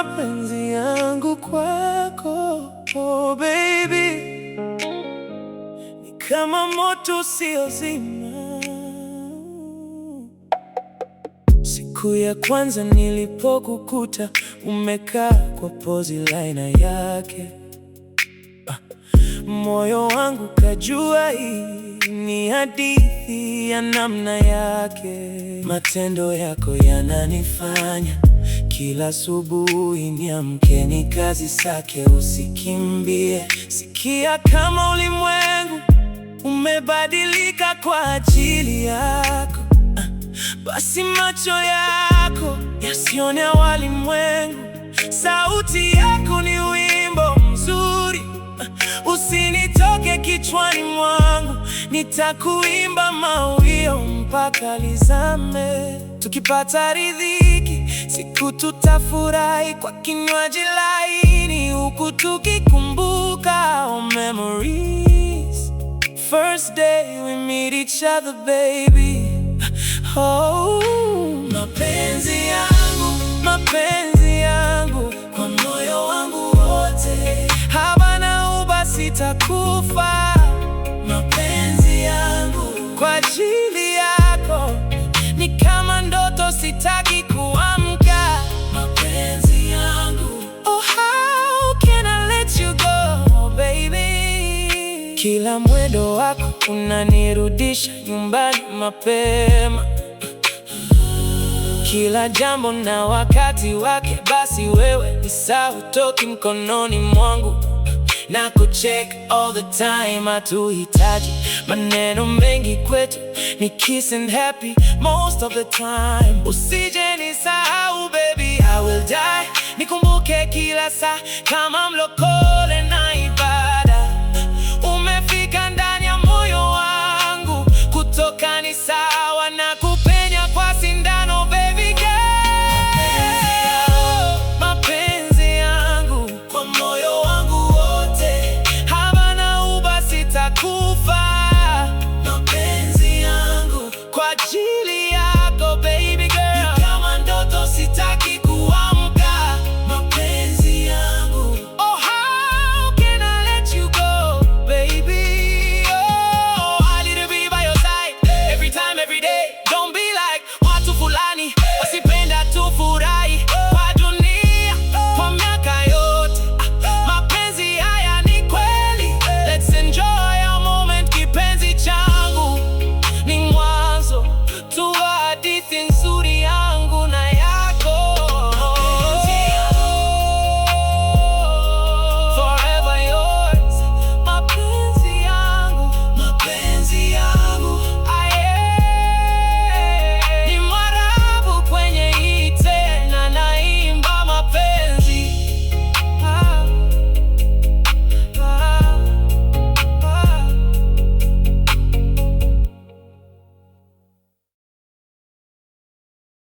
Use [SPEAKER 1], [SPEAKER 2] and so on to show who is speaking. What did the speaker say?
[SPEAKER 1] mapenzi yangu kwako, oh baby, ni kama moto usiozima. Siku ya kwanza nilipokukuta umekaa kwa pozi la aina yake, moyo wangu kajua hii ni hadithi ya namna yake. Matendo yako yananifanya kila asubuhi niamke nikazisake, usikimbie. Sikia kama ulimwengu umebadilika kwa ajili yako, basi macho yako yasione walimwengu. Sauti yako ni wimbo mzuri, usinitoke kichwani mwangu. Nitakuimba mawio mpaka lizame. Tukipata riziki, siku tutafurahi kwa kinywaji laini, huku tukikumbuka our memories. First day we meet each other baby. Oh, mapenzi yangu kwa moyo wangu wote, haba na uba sitakufa. Mapenzi yangu kwa ajili yako ni kama ndoto, sitaki kuamka. Mapenzi yangu, oh how can I let you go baby. Kila mwendo wako unanirudisha nyumbani mapema, kila jambo na wakati wake. Basi wewe ni saa, hutoki mkononi mwangu, na kucheck all the time. Hatuhitaji maneno mengi kwetu, ni kiss and happy most of the time. Usije nisahau baby, I will die, nikumbuke kila saa kama mlokole.